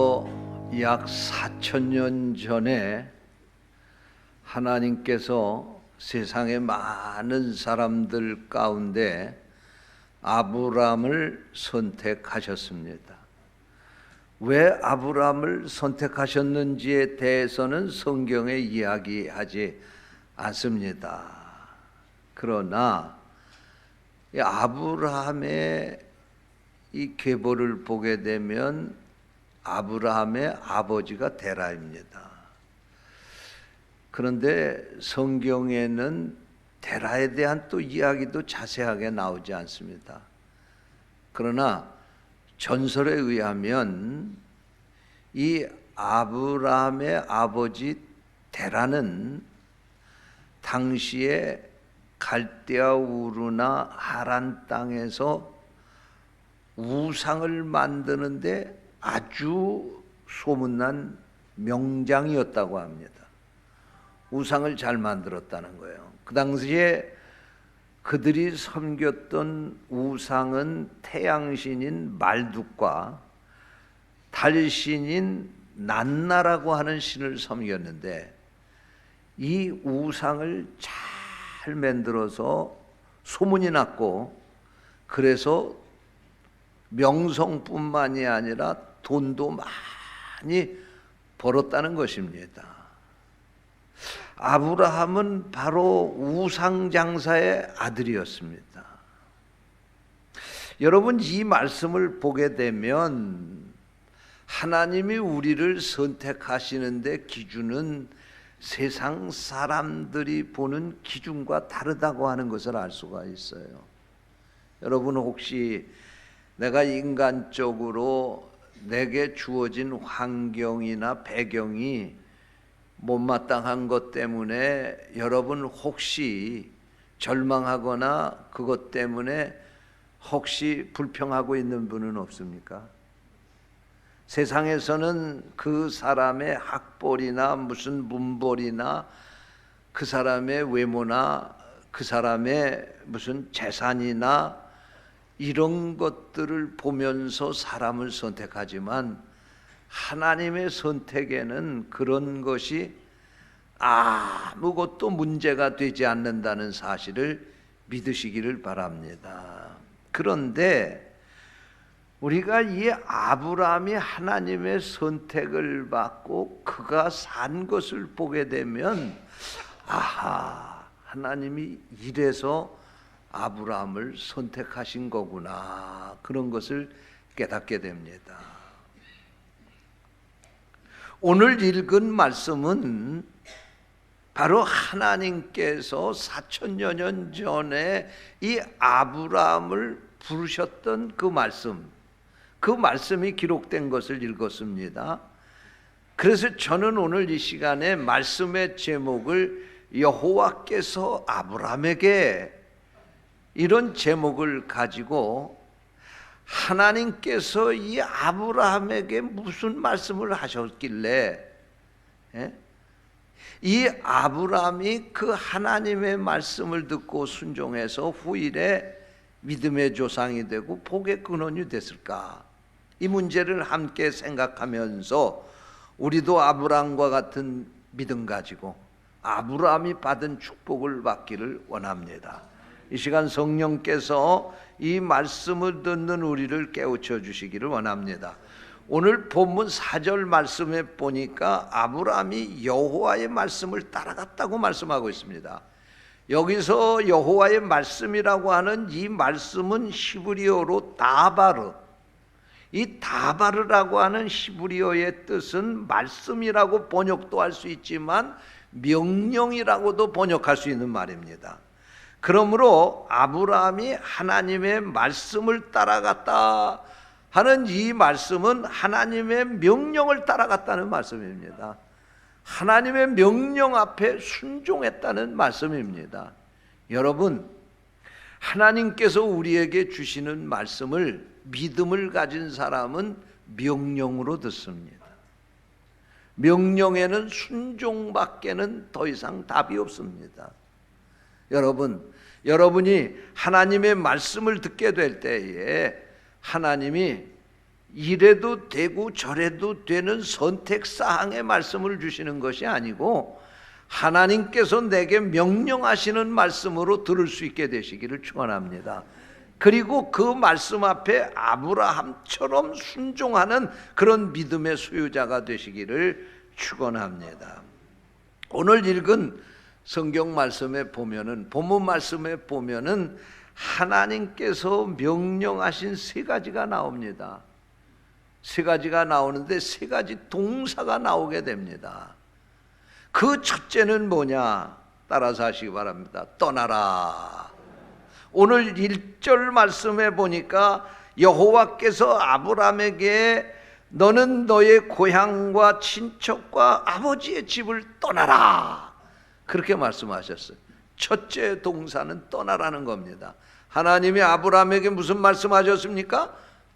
지금으로부터 약 4000년 전에 하나님께서 세상의 많은 사람들 가운데 아브라함을 선택하셨습니다. 왜 아브라함을 선택하셨는지에 대해서는 성경에 이야기하지 않습니다. 그러나 이 아브라함의 이 계보를 보게 되면 아브라함의 아버지가 데라입니다. 그런데 성경에는 데라에 대한 또 이야기도 자세하게 나오지 않습니다. 그러나 전설에 의하면 이 아브라함의 아버지 데라는 당시에 갈대아 우르나 하란 땅에서 우상을 만드는데 아주 소문난 명장이었다고 합니다. 우상을 잘 만들었다는 거예요. 그 당시에 그들이 섬겼던 우상은 태양신인 말둑과 달신인 난나라고 하는 신을 섬겼는데 이 우상을 잘 만들어서 소문이 났고 그래서 명성뿐만이 아니라 돈도 많이 벌었다는 것입니다. 아브라함은 바로 우상장사의 아들이었습니다. 여러분, 이 말씀을 보게 되면 하나님이 우리를 선택하시는데 기준은 세상 사람들이 보는 기준과 다르다고 하는 것을 알 수가 있어요. 여러분, 혹시 내가 인간적으로 내게 주어진 환경이나 배경이 못마땅한 것 때문에 여러분 혹시 절망하거나 그것 때문에 혹시 불평하고 있는 분은 없습니까? 세상에서는 그 사람의 학벌이나 무슨 문벌이나 그 사람의 외모나 그 사람의 무슨 재산이나 이런 것들을 보면서 사람을 선택하지만 하나님의 선택에는 그런 것이 아무것도 문제가 되지 않는다는 사실을 믿으시기를 바랍니다. 그런데 우리가 이 아브라함이 하나님의 선택을 받고 그가 산 것을 보게 되면 하나님이 이래서 아브라함을 선택하신 거구나, 그런 것을 깨닫게 됩니다. 오늘 읽은 말씀은 바로 하나님께서 4000여 년 전에 이 아브라함을 부르셨던 그 말씀이 기록된 것을 읽었습니다. 그래서 저는 오늘 이 시간에 말씀의 제목을 여호와께서 아브라함에게, 이런 제목을 가지고 하나님께서 이 아브라함에게 무슨 말씀을 하셨길래 이 아브라함이 그 하나님의 말씀을 듣고 순종해서 후일에 믿음의 조상이 되고 복의 근원이 됐을까? 이 문제를 함께 생각하면서 우리도 아브라함과 같은 믿음 가지고 아브라함이 받은 축복을 받기를 원합니다. 이 시간 성령께서 이 말씀을 듣는 우리를 깨우쳐 주시기를 원합니다. 오늘 본문 4절 말씀에 보니까 아브라함이 여호와의 말씀을 따라갔다고 말씀하고 있습니다. 여기서 여호와의 말씀이라고 하는 이 말씀은 히브리어로 다바르, 이 다바르라고 하는 히브리어의 뜻은 말씀이라고 번역도 할 수 있지만 명령이라고도 번역할 수 있는 말입니다. 그러므로 아브라함이 하나님의 말씀을 따라갔다 하는 이 말씀은 하나님의 명령을 따라갔다는 말씀입니다. 하나님의 명령 앞에 순종했다는 말씀입니다. 여러분, 하나님께서 우리에게 주시는 말씀을 믿음을 가진 사람은 명령으로 듣습니다. 명령에는 순종밖에는 더 이상 답이 없습니다. 여러분이 하나님의 말씀을 듣게 될 때에 하나님이 이래도 되고 저래도 되는 선택사항의 말씀을 주시는 것이 아니고 하나님께서 내게 명령하시는 말씀으로 들을 수 있게 되시기를 축원합니다. 그리고 그 말씀 앞에 아브라함처럼 순종하는 그런 믿음의 소유자가 되시기를 축원합니다. 오늘 읽은 성경 말씀에 보면은, 본문 말씀에 보면은 하나님께서 명령하신 세 가지가 나옵니다. 세 가지가 나오는데 세 가지 동사가 나오게 됩니다. 그 첫째는 뭐냐? 따라서 하시기 바랍니다. 떠나라. 오늘 1절 말씀에 보니까 여호와께서 아브라함에게 너는 너의 고향과 친척과 아버지의 집을 떠나라, 그렇게 말씀하셨어요. 첫째 동사는 떠나라는 겁니다. 하나님이 아브라함에게 무슨 말씀하셨습니까?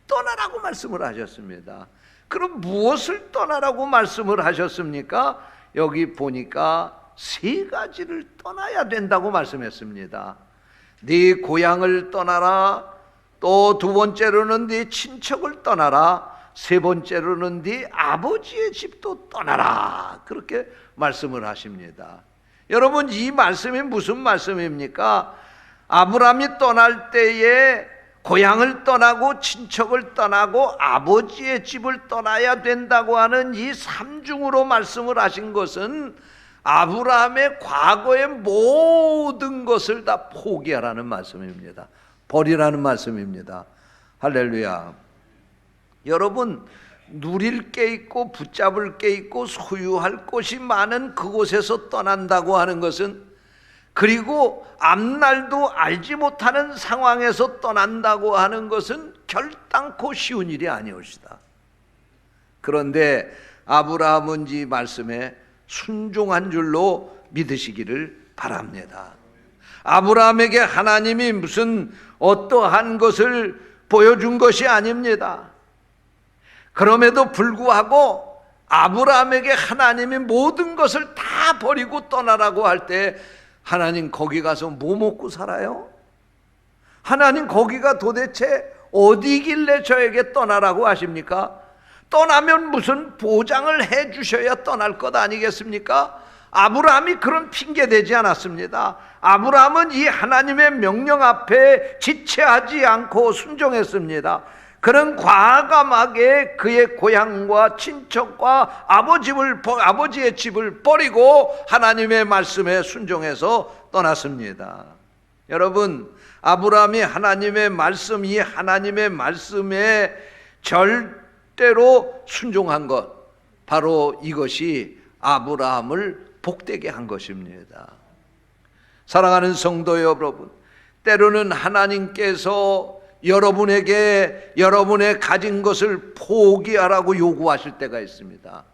떠나라고 말씀을 하셨습니다. 그럼 무엇을 떠나라고 말씀을 하셨습니까? 여기 보니까 세 가지를 떠나야 된다고 말씀했습니다. 네 고향을 떠나라, 또 두 번째로는 네 친척을 떠나라, 세 번째로는 네 아버지의 집도 떠나라, 그렇게 말씀을 하십니다. 여러분, 이 말씀이 무슨 말씀입니까? 아브라함이 떠날 때에 고향을 떠나고 친척을 떠나고 아버지의 집을 떠나야 된다고 하는 이 삼중으로 말씀을 하신 것은 아브라함의 과거의 모든 것을 다 포기하라는 말씀입니다. 버리라는 말씀입니다. 할렐루야. 여러분, 누릴 게 있고 붙잡을 게 있고 소유할 것이 많은 그곳에서 떠난다고 하는 것은, 그리고 앞날도 알지 못하는 상황에서 떠난다고 하는 것은 결단코 쉬운 일이 아니옵니다. 그런데 아브라함은 이 말씀에 순종한 줄로 믿으시기를 바랍니다. 아브라함에게 하나님이 무슨 어떠한 것을 보여준 것이 아닙니다. 그럼에도 불구하고 아브라함에게 하나님이 모든 것을 다 버리고 떠나라고 할 때, 하나님 거기 가서 뭐 먹고 살아요? 하나님 거기가 도대체 어디길래 저에게 떠나라고 하십니까? 떠나면 무슨 보장을 해 주셔야 떠날 것 아니겠습니까? 아브라함이 그런 핑계 대지 않았습니다. 아브라함은 이 하나님의 명령 앞에 지체하지 않고 순종했습니다. 그는 과감하게 그의 고향과 친척과 아버지의 집을 버리고 하나님의 말씀에 순종해서 떠났습니다. 여러분, 아브라함이 하나님의 말씀, 이 하나님의 말씀에 절대로 순종한 것, 바로 이것이 아브라함을 복되게 한 것입니다. 사랑하는 성도 여러분, 때로는 하나님께서 여러분에게 여러분의 가진 것을 포기하라고 요구하실 때가 있습니다.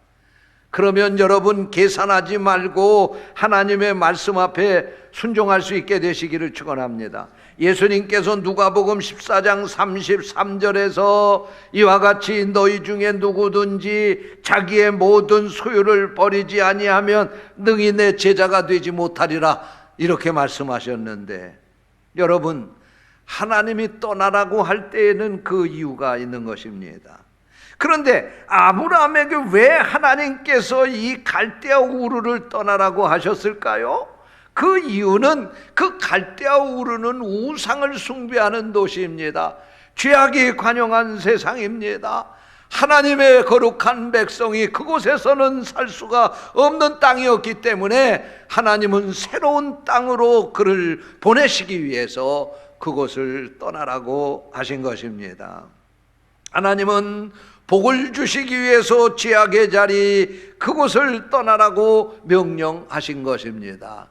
그러면 여러분 계산하지 말고 하나님의 말씀 앞에 순종할 수 있게 되시기를 축원합니다. 예수님께서 누가복음 14장 33절에서 이와 같이 너희 중에 누구든지 자기의 모든 소유를 버리지 아니하면 능히 내 제자가 되지 못하리라, 이렇게 말씀하셨는데, 여러분, 하나님이 떠나라고 할 때에는 그 이유가 있는 것입니다. 그런데 아브라함에게 왜 하나님께서 이 갈대아 우르를 떠나라고 하셨을까요? 그 이유는 그 갈대아 우르는 우상을 숭배하는 도시입니다. 죄악이 관영한 세상입니다. 하나님의 거룩한 백성이 그곳에서는 살 수가 없는 땅이었기 때문에 하나님은 새로운 땅으로 그를 보내시기 위해서 그곳을 떠나라고 하신 것입니다. 하나님은 복을 주시기 위해서 죄악의 자리 그곳을 떠나라고 명령하신 것입니다.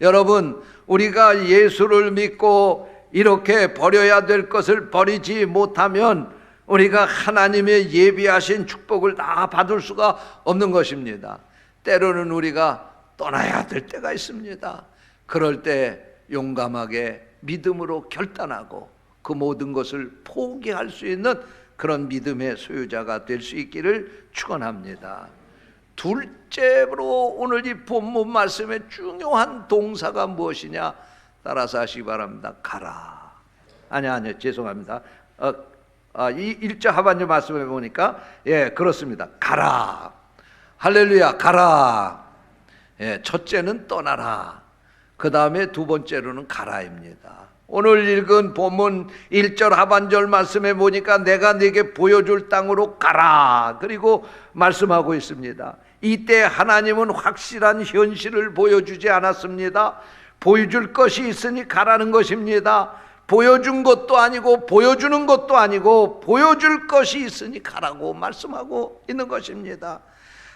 여러분, 우리가 예수를 믿고 이렇게 버려야 될 것을 버리지 못하면 우리가 하나님의 예비하신 축복을 다 받을 수가 없는 것입니다. 때로는 우리가 떠나야 될 때가 있습니다. 그럴 때 용감하게 믿음으로 결단하고 그 모든 것을 포기할 수 있는 그런 믿음의 소유자가 될 수 있기를 축원합니다. 둘째로 오늘 이 본문 말씀의 중요한 동사가 무엇이냐? 따라서 하시기 바랍니다. 가라. 아니요, 죄송합니다. 이 1절 하반절 말씀에 보니까 그렇습니다. 가라. 할렐루야, 가라. 첫째는 떠나라. 그 다음에 두 번째로는 가라입니다. 오늘 읽은 본문 1절 하반절 말씀에 보니까 내가 네게 보여줄 땅으로 가라. 그리고 말씀하고 있습니다. 이때 하나님은 확실한 현실을 보여주지 않았습니다. 보여줄 것이 있으니 가라는 것입니다. 보여준 것도 아니고 보여주는 것도 아니고 보여줄 것이 있으니 가라고 말씀하고 있는 것입니다.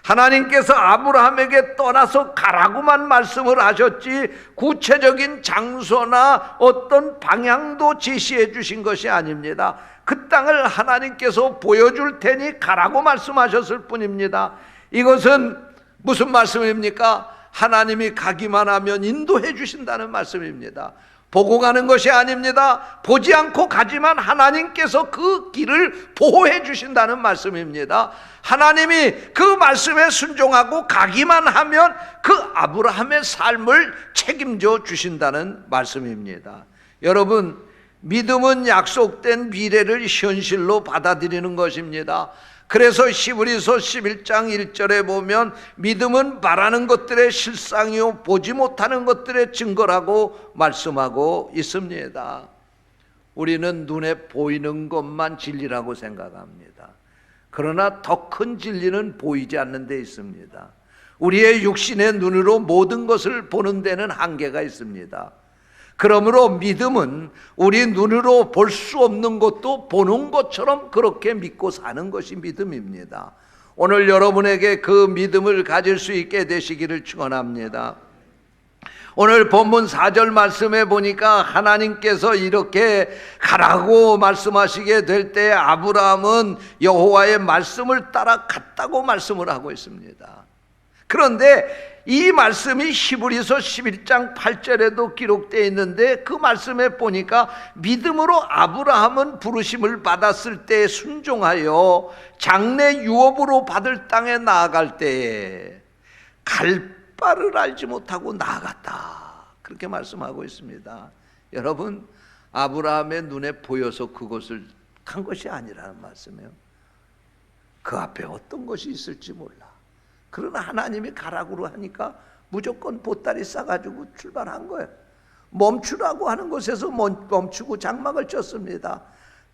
하나님께서 아브라함에게 떠나서 가라고만 말씀을 하셨지 구체적인 장소나 어떤 방향도 제시해 주신 것이 아닙니다. 그 땅을 하나님께서 보여줄 테니 가라고 말씀하셨을 뿐입니다. 이것은 무슨 말씀입니까? 하나님이 가기만 하면 인도해 주신다는 말씀입니다. 보고 가는 것이 아닙니다. 보지 않고 가지만 하나님께서 그 길을 보호해 주신다는 말씀입니다. 하나님이 그 말씀에 순종하고 가기만 하면 그 아브라함의 삶을 책임져 주신다는 말씀입니다. 여러분, 믿음은 약속된 미래를 현실로 받아들이는 것입니다. 그래서 히브리서 11장 1절에 보면 믿음은 바라는 것들의 실상이요 보지 못하는 것들의 증거라고 말씀하고 있습니다. 우리는 눈에 보이는 것만 진리라고 생각합니다. 그러나 더 큰 진리는 보이지 않는 데 있습니다. 우리의 육신의 눈으로 모든 것을 보는 데는 한계가 있습니다. 그러므로 믿음은 우리 눈으로 볼 수 없는 것도 보는 것처럼 그렇게 믿고 사는 것이 믿음입니다. 오늘 여러분에게 그 믿음을 가질 수 있게 되시기를 축원합니다. 오늘 본문 4절 말씀에 보니까 하나님께서 이렇게 가라고 말씀하시게 될 때 아브라함은 여호와의 말씀을 따라 갔다고 말씀을 하고 있습니다. 그런데 이 말씀이 히브리서 11장 8절에도 기록되어 있는데 그 말씀에 보니까 믿음으로 아브라함은 부르심을 받았을 때 순종하여 장래 유업으로 받을 땅에 나아갈 때에 갈 바를 알지 못하고 나아갔다. 그렇게 말씀하고 있습니다. 여러분, 아브라함의 눈에 보여서 그것을 간 것이 아니라는 말씀이에요. 그 앞에 어떤 것이 있을지 몰라. 그러나 하나님이 가라고 하니까 무조건 보따리 싸가지고 출발한 거예요. 멈추라고 하는 곳에서 멈추고 장막을 쳤습니다.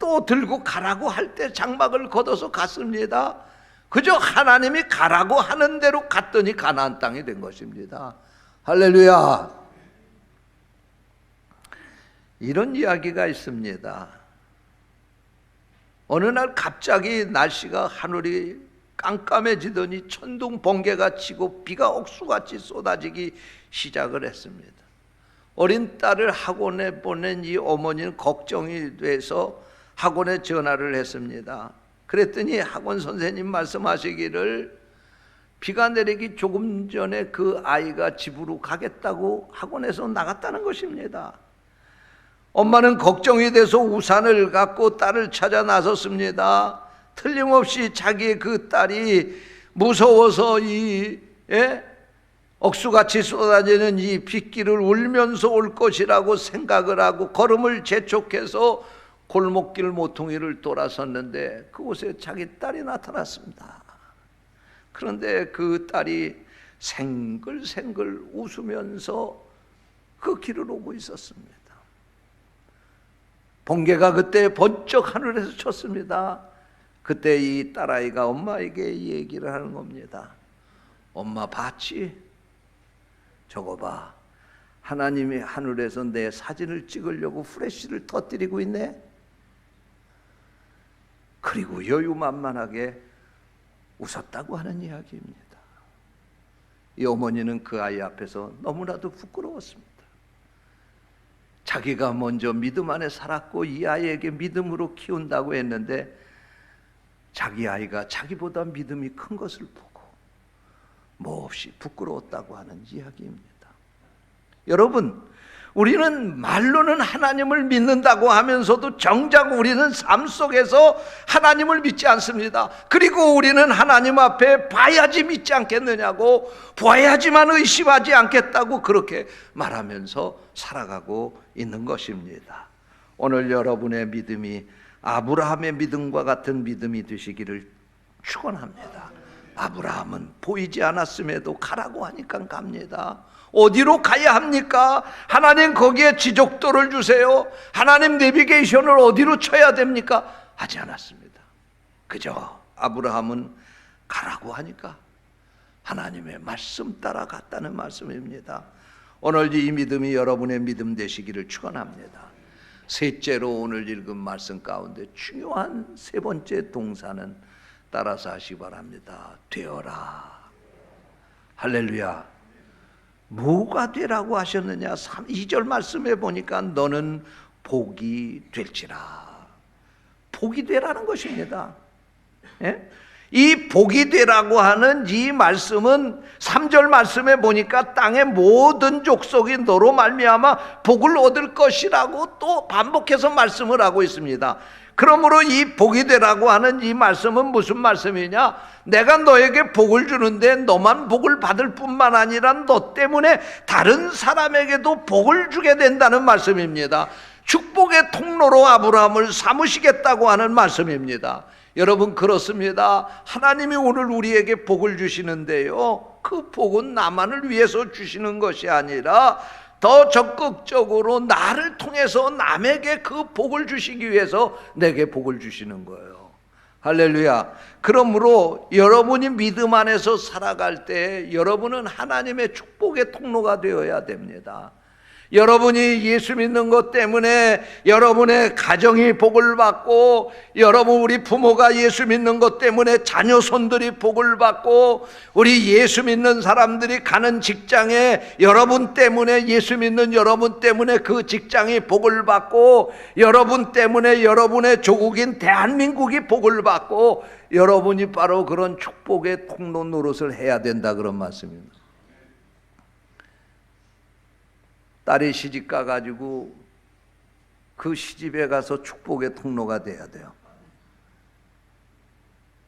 또 들고 가라고 할 때 장막을 걷어서 갔습니다. 그저 하나님이 가라고 하는 대로 갔더니 가나안 땅이 된 것입니다. 할렐루야. 이런 이야기가 있습니다. 어느 날 갑자기 날씨가 하늘이 깜깜해지더니 천둥 번개가 치고 비가 옥수같이 쏟아지기 시작을 했습니다. 어린 딸을 학원에 보낸 이 어머니는 걱정이 돼서 학원에 전화를 했습니다. 그랬더니 학원 선생님 말씀하시기를 비가 내리기 조금 전에 그 아이가 집으로 가겠다고 학원에서 나갔다는 것입니다. 엄마는 걱정이 돼서 우산을 갖고 딸을 찾아 나섰습니다. 틀림없이 자기의 그 딸이 무서워서 억수같이 쏟아지는 이 빗길을 울면서 올 것이라고 생각을 하고 걸음을 재촉해서 골목길 모퉁이를 돌아섰는데 그곳에 자기 딸이 나타났습니다. 그런데 그 딸이 생글생글 웃으면서 그 길을 오고 있었습니다. 번개가 그때 번쩍 하늘에서 쳤습니다. 그때 이 딸아이가 엄마에게 이 얘기를 하는 겁니다. 엄마 봤지? 저거 봐. 하나님이 하늘에서 내 사진을 찍으려고 플래시를 터뜨리고 있네. 그리고 여유만만하게 웃었다고 하는 이야기입니다. 이 어머니는 그 아이 앞에서 너무나도 부끄러웠습니다. 자기가 먼저 믿음 안에 살았고 이 아이에게 믿음으로 키운다고 했는데 자기 아이가 자기보다 믿음이 큰 것을 보고 몹시 부끄러웠다고 하는 이야기입니다. 여러분, 우리는 말로는 하나님을 믿는다고 하면서도 정작 우리는 삶 속에서 하나님을 믿지 않습니다. 그리고 우리는 하나님 앞에 봐야지 믿지 않겠느냐고, 봐야지만 의심하지 않겠다고 그렇게 말하면서 살아가고 있는 것입니다. 오늘 여러분의 믿음이 아브라함의 믿음과 같은 믿음이 되시기를 축원합니다. 아브라함은 보이지 않았음에도 가라고 하니까 갑니다. 어디로 가야 합니까? 하나님 거기에 지적도를 주세요. 하나님 내비게이션을 어디로 쳐야 됩니까? 하지 않았습니다. 그저 아브라함은 가라고 하니까 하나님의 말씀 따라 갔다는 말씀입니다. 오늘 이 믿음이 여러분의 믿음 되시기를 축원합니다. 셋째로 오늘 읽은 말씀 가운데 중요한 세 번째 동사는 따라서 하시기 바랍니다. 되어라. 할렐루야. 뭐가 되라고 하셨느냐? 2절 말씀에 보니까 너는 복이 될지라. 복이 되라는 것입니다. 예? 이 복이 되라고 하는 이 말씀은 3절 말씀에 보니까 땅의 모든 족속이 너로 말미암아 복을 얻을 것이라고 또 반복해서 말씀을 하고 있습니다. 그러므로 이 복이 되라고 하는 이 말씀은 무슨 말씀이냐? 내가 너에게 복을 주는데 너만 복을 받을 뿐만 아니라 너 때문에 다른 사람에게도 복을 주게 된다는 말씀입니다. 축복의 통로로 아브라함을 삼으시겠다고 하는 말씀입니다. 여러분 그렇습니다. 하나님이 오늘 우리에게 복을 주시는데요, 그 복은 나만을 위해서 주시는 것이 아니라 더 적극적으로 나를 통해서 남에게 그 복을 주시기 위해서 내게 복을 주시는 거예요. 할렐루야. 그러므로 여러분이 믿음 안에서 살아갈 때 여러분은 하나님의 축복의 통로가 되어야 됩니다. 여러분이 예수 믿는 것 때문에 여러분의 가정이 복을 받고, 여러분 우리 부모가 예수 믿는 것 때문에 자녀 손들이 복을 받고, 우리 예수 믿는 사람들이 가는 직장에 여러분 때문에, 예수 믿는 여러분 때문에 그 직장이 복을 받고, 여러분 때문에 여러분의 조국인 대한민국이 복을 받고, 여러분이 바로 그런 축복의 통로 노릇을 해야 된다, 그런 말씀입니다. 딸이 시집 가가지고 그 시집에 가서 축복의 통로가 돼야 돼요.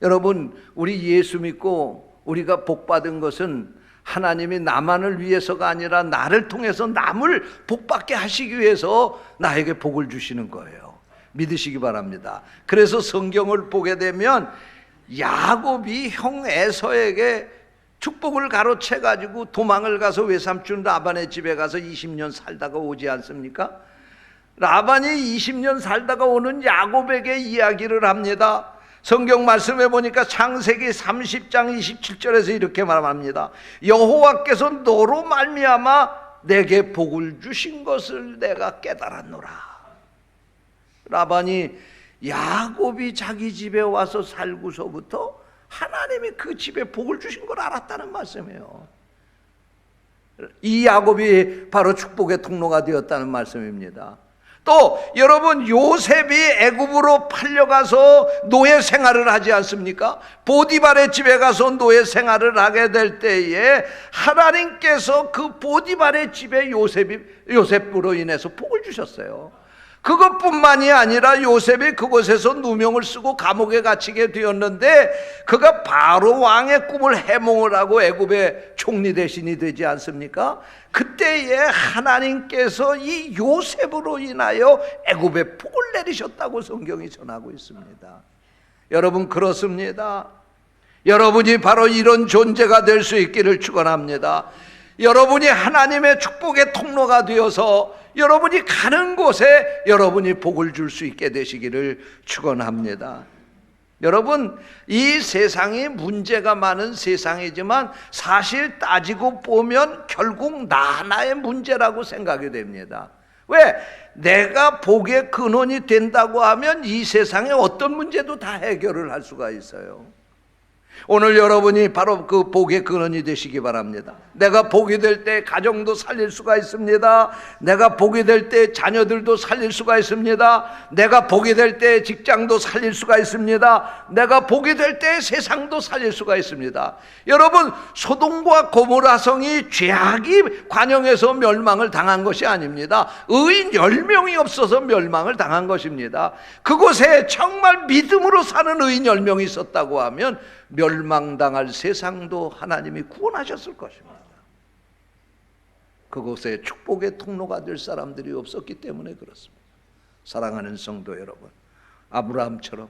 여러분, 우리 예수 믿고 우리가 복 받은 것은 하나님이 나만을 위해서가 아니라 나를 통해서 남을 복 받게 하시기 위해서 나에게 복을 주시는 거예요. 믿으시기 바랍니다. 그래서 성경을 보게 되면 야곱이 형 에서에게 축복을 가로채 가지고 도망을 가서 외삼촌 라반의 집에 가서 20년 살다가 오지 않습니까? 라반이 20년 살다가 오는 야곱에게 이야기를 합니다. 성경 말씀에 보니까 창세기 30장 27절에서 이렇게 말합니다. 여호와께서 너로 말미암아 내게 복을 주신 것을 내가 깨달았노라. 라반이 야곱이 자기 집에 와서 살고서부터 하나님이 그 집에 복을 주신 걸 알았다는 말씀이에요. 이 야곱이 바로 축복의 통로가 되었다는 말씀입니다. 또 여러분, 요셉이 애굽으로 팔려가서 노예 생활을 하지 않습니까? 보디발의 집에 가서 노예 생활을 하게 될 때에 하나님께서 그 보디발의 집에 요셉으로 인해서 복을 주셨어요. 그것뿐만이 아니라 요셉이 그곳에서 누명을 쓰고 감옥에 갇히게 되었는데, 그가 바로 왕의 꿈을 해몽을 하고 애굽의 총리 대신이 되지 않습니까? 그때에 하나님께서 이 요셉으로 인하여 애굽에 복을 내리셨다고 성경이 전하고 있습니다. 여러분 그렇습니다. 여러분이 바로 이런 존재가 될 수 있기를 축원합니다. 여러분이 하나님의 축복의 통로가 되어서 여러분이 가는 곳에 여러분이 복을 줄 수 있게 되시기를 축원합니다. 여러분, 이 세상이 문제가 많은 세상이지만 사실 따지고 보면 결국 나 하나의 문제라고 생각이 됩니다. 왜? 내가 복의 근원이 된다고 하면 이 세상의 어떤 문제도 다 해결을 할 수가 있어요. 오늘 여러분이 바로 그 복의 근원이 되시기 바랍니다. 내가 복이 될 때 가정도 살릴 수가 있습니다. 내가 복이 될 때 자녀들도 살릴 수가 있습니다. 내가 복이 될 때 직장도 살릴 수가 있습니다. 내가 복이 될 때 세상도 살릴 수가 있습니다. 여러분, 소돔과 고모라 성이 죄악이 관영해서 멸망을 당한 것이 아닙니다. 의인 10명이 없어서 멸망을 당한 것입니다. 그곳에 정말 믿음으로 사는 의인 10명이 있었다고 하면 멸망당할 세상도 하나님이 구원하셨을 것입니다. 그곳에 축복의 통로가 될 사람들이 없었기 때문에 그렇습니다. 사랑하는 성도 여러분, 아브라함처럼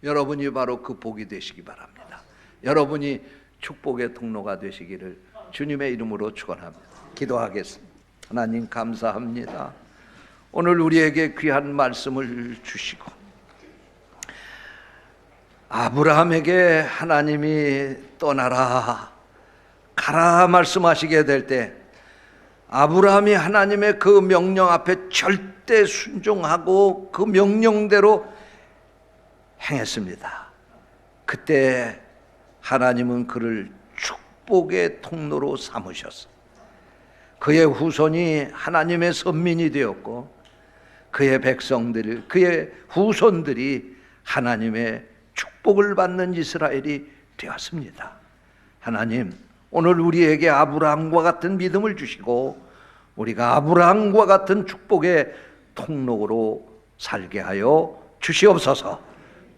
여러분이 바로 그 복이 되시기 바랍니다. 여러분이 축복의 통로가 되시기를 주님의 이름으로 축원합니다. 기도하겠습니다. 하나님 감사합니다. 오늘 우리에게 귀한 말씀을 주시고 아브라함에게 하나님이 떠나라 가라 말씀하시게 될 때 아브라함이 하나님의 그 명령 앞에 절대 순종하고 그 명령대로 행했습니다. 그때 하나님은 그를 축복의 통로로 삼으셨어요. 그의 후손이 하나님의 선민이 되었고 그의 백성들, 그의 후손들이 하나님의 축복을 받는 이스라엘이 되었습니다. 하나님, 오늘 우리에게 아브라함과 같은 믿음을 주시고 우리가 아브라함과 같은 축복의 통로로 살게 하여 주시옵소서.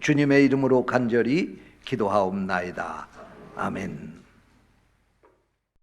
주님의 이름으로 간절히 기도하옵나이다. 아멘.